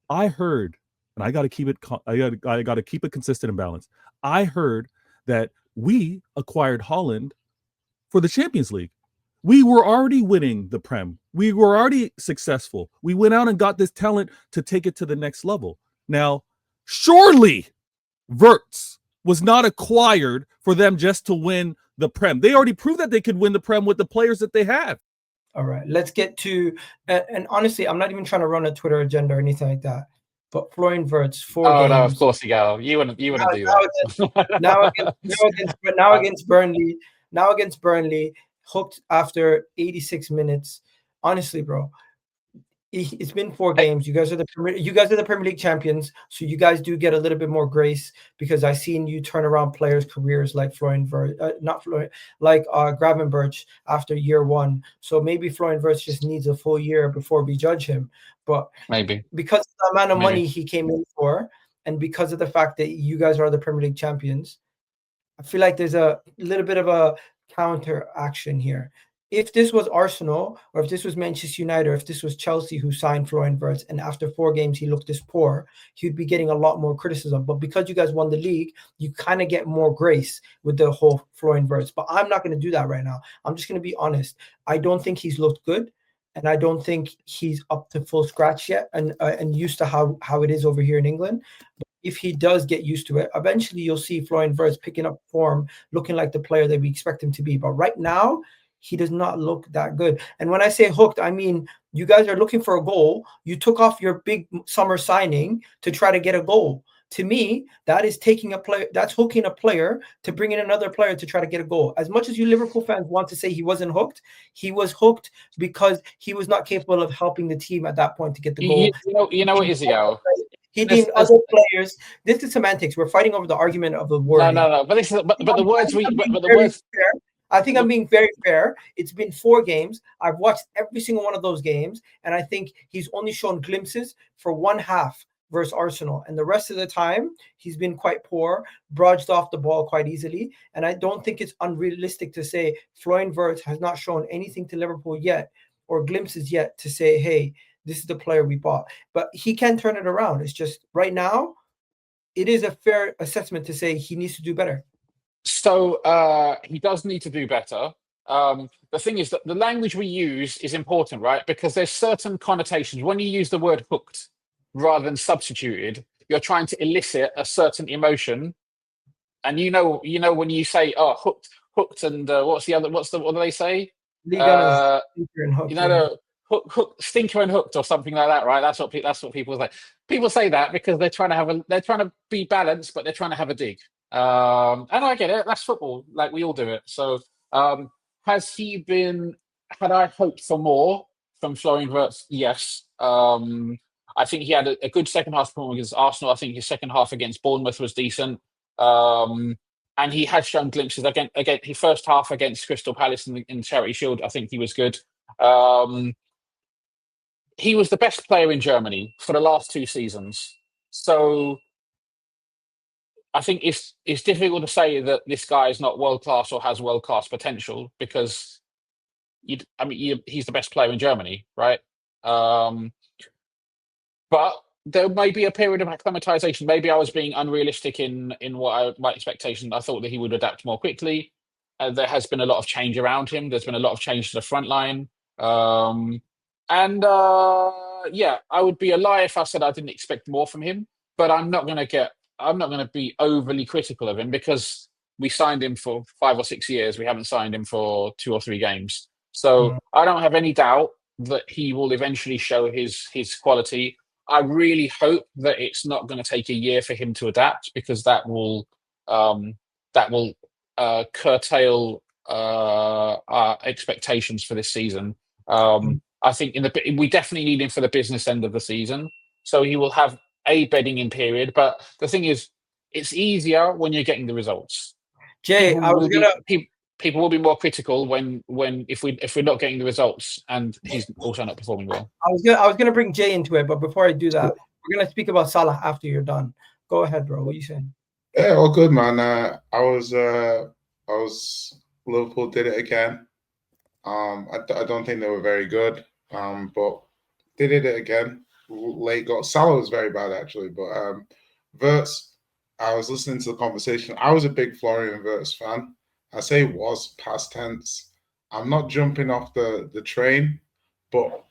I heard, and I got to keep it. I got to keep it consistent and balanced. I heard that we acquired Holland for the Champions League. We were already winning the Prem. We were already successful. We went out and got this talent to take it to the next level. Now, surely Wirtz was not acquired for them just to win the Prem. They already proved that they could win the Prem with the players that they have. All right, let's get to, and honestly, I'm not even trying to run a Twitter agenda or anything like that. But Florian Wirtz, 4 games. No, of course, Egal. You wouldn't do that. Now against Burnley, hooked after 86 minutes. Honestly, bro, it's been 4 games. You guys are the Premier League champions, so you guys do get a little bit more grace because I've seen you turn around players' careers like Gravenberch after year 1. So maybe Florian Wirtz just needs a full year before we judge him. But maybe because of the amount of money he came in for, and because of the fact that you guys are the Premier League champions, I feel like there's a little bit of a counter action here. If this was Arsenal, or if this was Manchester United, or if this was Chelsea who signed Florian Wirtz, and after 4 games he looked this poor, he'd be getting a lot more criticism. But because you guys won the league, you kind of get more grace with the whole Florian Wirtz. But I'm not going to do that right now. I'm just going to be honest. I don't think he's looked good, and I don't think he's up to full scratch yet, and used to how it is over here in England. But if he does get used to it, eventually you'll see Florian Wirtz picking up form, looking like the player that we expect him to be. But right now, he does not look that good. And when I say hooked, I mean, you guys are looking for a goal. You took off your big summer signing to try to get a goal. To me, that is taking a player, that's hooking a player to bring in another player to try to get a goal. As much as you Liverpool fans want to say he wasn't hooked, he was hooked because he was not capable of helping the team at that point to get the goal. You know what is Egal? He named other players. This is semantics. We're fighting over the argument of the word. No. But the words. I think I'm being very fair. It's been 4 games. I've watched every single one of those games, and I think he's only shown glimpses for 1 half versus Arsenal. And the rest of the time, he's been quite poor, brudged off the ball quite easily. And I don't think it's unrealistic to say Florian Wirtz has not shown anything to Liverpool yet, or glimpses yet to say, hey, this is the player we bought. But he can turn it around. It's just right now, it is a fair assessment to say he needs to do better. So he does need to do better. The thing is that the language we use is important, right? Because there's certain connotations. When you use the word hooked rather than substituted, you're trying to elicit a certain emotion. And you know when you say, "Oh, hooked," and what do they say? Hook, stinker and hooked, or something like that, right? That's what people say. People say that because they're trying to be balanced, but they're trying to have a dig. And I get it. That's football. Like, we all do it. So, had I hoped for more from Florian Wirtz? Yes. I think he had a good second half performance against Arsenal. I think his second half against Bournemouth was decent. And he has shown glimpses again. His first half against Crystal Palace in Charity Shield, I think he was good. He was the best player in Germany for the last 2 seasons. So I think it's difficult to say that this guy is not world class or has world class potential because he's the best player in Germany, right? But there may be a period of acclimatization. Maybe I was being unrealistic in my expectation. I thought that he would adapt more quickly. There has been a lot of change around him. There's been a lot of change to the front line. I would be a lie if I said I didn't expect more from him. But I'm not going to be overly critical of him because we signed him for 5 or 6 years. We haven't signed him for 2 or 3 games. So I don't have any doubt that he will eventually show his quality. I really hope that it's not going to take a year for him to adapt because that will curtail our expectations for this season. I think we definitely need him for the business end of the season. So he will have a bedding in period. But the thing is, it's easier when you're getting the results. Jay, people will be more critical if we're not getting the results and he's also not performing well. I was gonna bring Jay into it, but before I do that, we're gonna speak about Salah after you're done. Go ahead, bro. What are you saying? Yeah, all good, man. I was Liverpool did it again. I don't think they were very good, but they did it again. late goal. Salah was very bad actually, but Wirtz. I was listening to the conversation. I was a big Florian Wirtz fan. I say was past tense. I'm not jumping off the train, but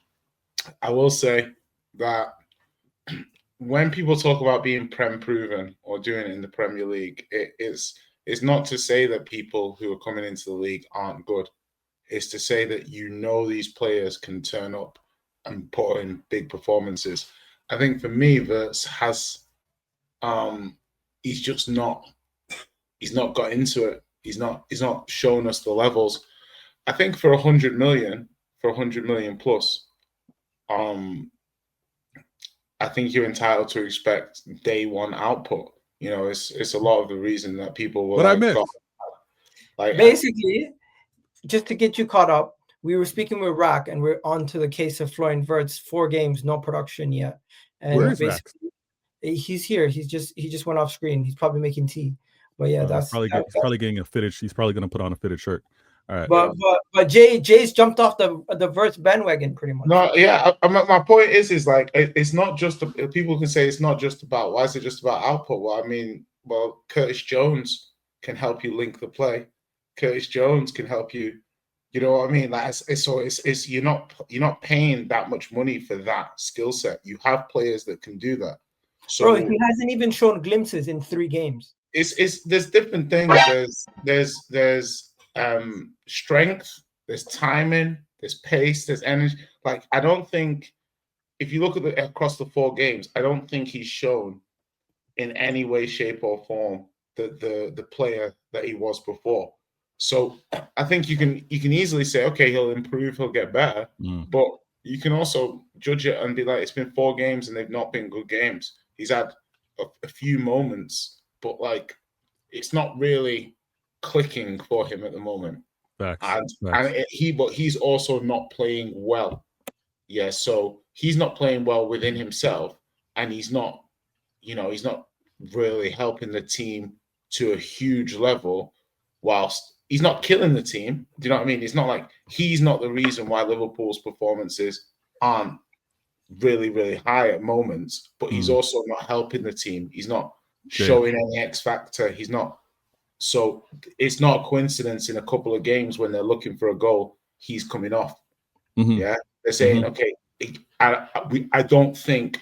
I will say that when people talk about being Prem proven or doing it in the Premier League, it's not to say that people who are coming into the league aren't good. It's to say that these players can turn up and put in big performances. I think for me, Wirtz has he's not got into it. He's not shown us the levels. I think for 100 million plus, I think you're entitled to expect day one output. It's a lot of the reason that people were basically, just to get you caught up, we were speaking with RAK and we're on to the case of Florian Wirtz, 4 games, no production yet. And where is RAK? He's here. He just went off screen. He's probably making tea. But yeah, he's probably getting a fitted. He's probably going to put on a fitted shirt. All right. But Jay's jumped off the Wirtz bandwagon pretty much. No, yeah. My point is like it's not just people can say it's not just about why is it just about output? Well, Curtis Jones can help you link the play. Curtis Jones can help you. You know what I mean? Like it's you're not paying that much money for that skill set. You have players that can do that. So bro, he hasn't even shown glimpses in 3 games. There's different things. There's strength, there's timing, there's pace, there's energy. Like I don't think if you look at across the 4 games, I don't think he's shown in any way, shape, or form the player that he was before. So I think you can easily say, okay, he'll improve, he'll get better, but you can also judge it and be like, it's been 4 games and they've not been good games. He's had a few moments, but like it's not really clicking for him at the moment. Facts. But he's also not playing well. Yeah, so he's not playing well within himself, and he's not really helping the team to a huge level, whilst he's not killing the team. Do you know what I mean? It's not like he's not the reason why Liverpool's performances aren't really, really high at moments, but he's also not helping the team. He's not showing any X factor. He's not. So it's not a coincidence in a couple of games when they're looking for a goal, he's coming off. Yeah, they're saying, okay, I think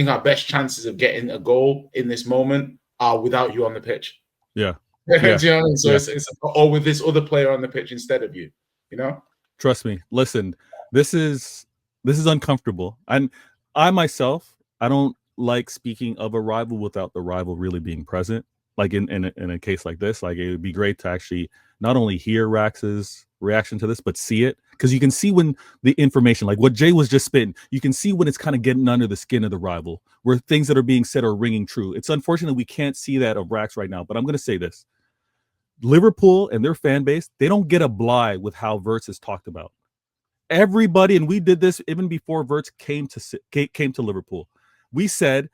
our best chances of getting a goal in this moment are without you on the pitch. Yeah. Do you know what I mean? So it's or with this other player on the pitch instead of you. Trust me. Listen, this is uncomfortable, and I myself, I don't like speaking of a rival without the rival really being present. Like in a case like this, like it would be great to actually not only hear Rax's reaction to this, but see it, because you can see when the information, like what Jay was just spitting, you can see when it's kind of getting under the skin of the rival, where things that are being said are ringing true. It's unfortunate we can't see that of Rax right now, but I'm going to say this: Liverpool and their fan base, they don't get a bly with how Wirtz is talked about. Everybody, and we did this even before Wirtz came to Liverpool. We said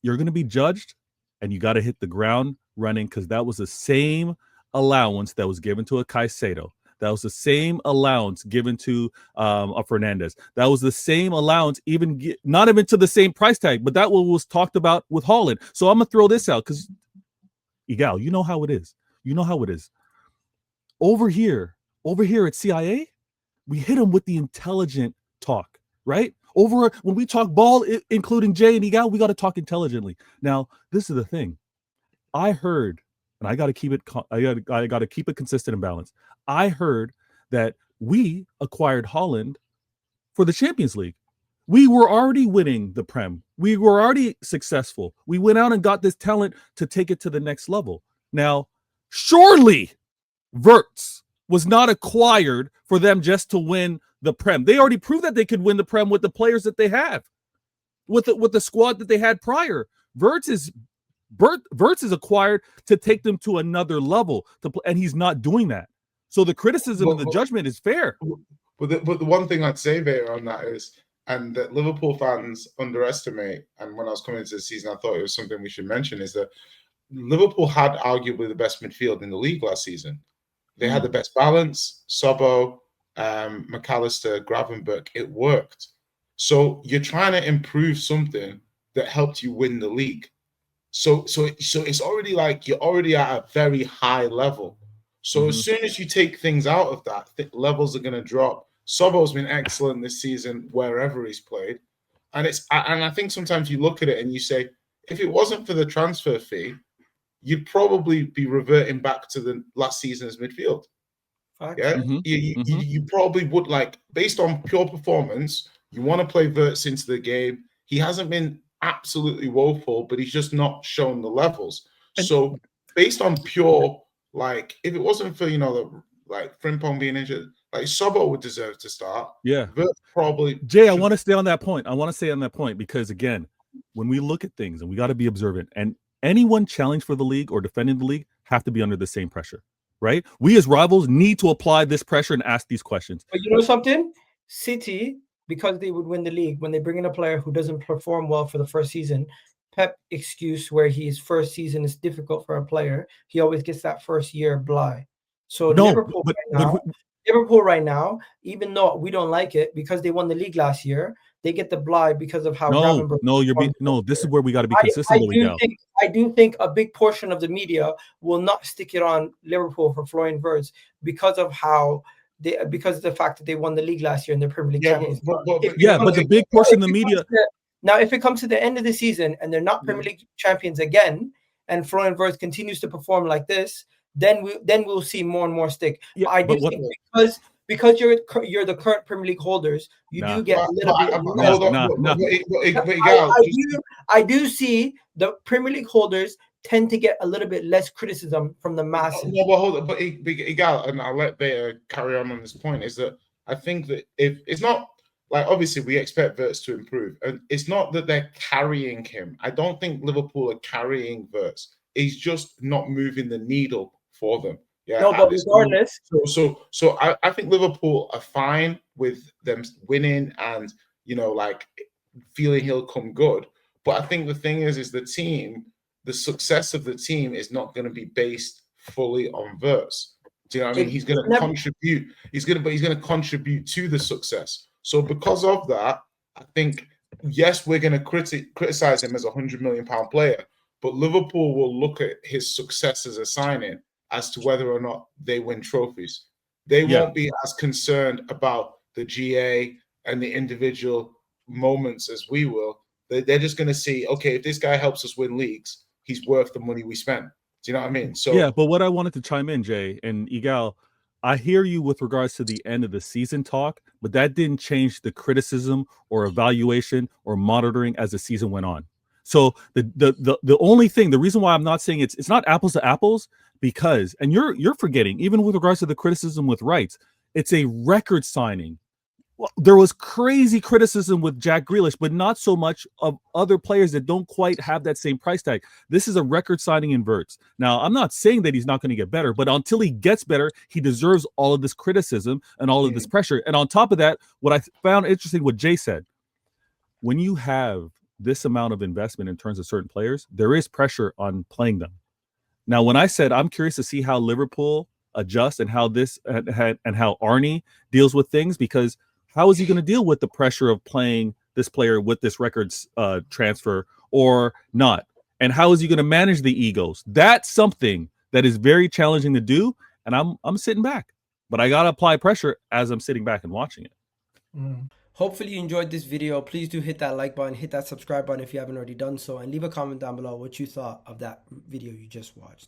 you're going to be judged, and you got to hit the ground running, because that was the same allowance that was given to a Caicedo. That was the same allowance given to a Fernandez. That was the same allowance, not even to the same price tag, but that was talked about with Haaland. So I'm going to throw this out, because Egal, you know how it is. Over here at CIA, we hit them with the intelligent talk, right? Over when we talk ball, including Jay and Egal, we got to talk intelligently. Now, this is the thing. I heard, and I got to keep it. I got to keep it consistent and balanced. I heard that we acquired Haaland for the Champions League. We were already winning the Prem. We were already successful. We went out and got this talent to take it to the next level. Now, surely Wirtz was not acquired for them just to win the Prem. They already proved that they could win the Prem with the players that they have, with the squad that they had prior. Wirtz is acquired to take them to another level, and he's not doing that. So the criticism and the judgment is fair. But the one thing I'd say there on that is, and that Liverpool fans underestimate, and when I was coming into the season, I thought it was something we should mention, is that Liverpool had arguably the best midfield in the league last season. They had the best balance. Sobo, McAllister, Gravenberch. It worked. So you're trying to improve something that helped you win the league. So it's already like you're already at a very high level. So as soon as you take things out of that, levels are going to drop. Sobo's been excellent this season wherever he's played, and I think sometimes you look at it and you say, if it wasn't for the transfer fee, you'd probably be reverting back to the last season's midfield. Yeah, you probably would, like, based on pure performance. You want to play Wirtz into the game. He hasn't been absolutely woeful, but he's just not shown the levels. So based on pure, like, if it wasn't for, like Frimpong being injured, like Sobo would deserve to start. Yeah, Wirtz probably. Jay, I want to stay on that point. I want to stay on that point because, again, when we look at things, and we got to be observant, and anyone challenged for the league or defending the league have to be under the same pressure, right? We as rivals need to apply this pressure and ask these questions. But you know something? City, because they would win the league, when they bring in a player who doesn't perform well for the first season, Pep excuse where his first season is difficult for a player, he always gets that first year bly. So Liverpool right now, even though we don't like it because they won the league last year, they get the bly because of how this is where we got to be consistent. I do think a big portion of the media will not stick it on Liverpool for Florian Wirtz because of how because of the fact that they won the league last year and they're Premier League champions. But the big portion of the media. Now, if it comes to the end of the season and they're not Premier League champions again, and Florian Wirtz continues to perform like this, then we'll see more and more stick. Yeah, I do think because you're the current Premier League holders, you do get a little bit. I do see the Premier League holders tend to get a little bit less criticism from the masses. Hold on, but Egal, and I'll let Beta carry on this point, is that I think that if it's not, like, obviously we expect Wirtz to improve, and it's not that they're carrying him. I don't think Liverpool are carrying Wirtz. He's just not moving the needle for them. Yeah. No, but regardless. So I think Liverpool are fine with them winning and, like, feeling he'll come good. But I think the thing is the success of the team is not going to be based fully on Wirtz. Do you know what I mean? He's going to contribute. He's going to contribute to the success. So because of that, I think, yes, we're going to criticize him as a £100 million player, but Liverpool will look at his success as a signing as to whether or not they win trophies. They won't be as concerned about the GA and the individual moments as we will. They're just going to see, okay, if this guy helps us win leagues, he's worth the money we spent. Do you know what I mean? So yeah, but what I wanted to chime in, Jay and Egal, I hear you with regards to the end of the season talk, but that didn't change the criticism or evaluation or monitoring as the season went on. So the only thing, the reason why I'm not saying it's not apples to apples, because, and you're forgetting, even with regards to the criticism with Wright, it's a record signing. Well, there was crazy criticism with Jack Grealish, but not so much of other players that don't quite have that same price tag. This is a record signing in Wirtz. Now, I'm not saying that he's not going to get better, but until he gets better, he deserves all of this criticism and all of this pressure. And on top of that, what I found interesting, what Jay said, when you have this amount of investment in terms of certain players, there is pressure on playing them. Now, when I said I'm curious to see how Liverpool adjusts and how this and how Arnie deals with things, because how is he going to deal with the pressure of playing this player with this records transfer or not? And how is he going to manage the egos? That's something that is very challenging to do. And I'm sitting back, but I got to apply pressure as I'm sitting back and watching it. Hopefully you enjoyed this video. Please do hit that like button, hit that subscribe button if you haven't already done so, and leave a comment down below what you thought of that video you just watched.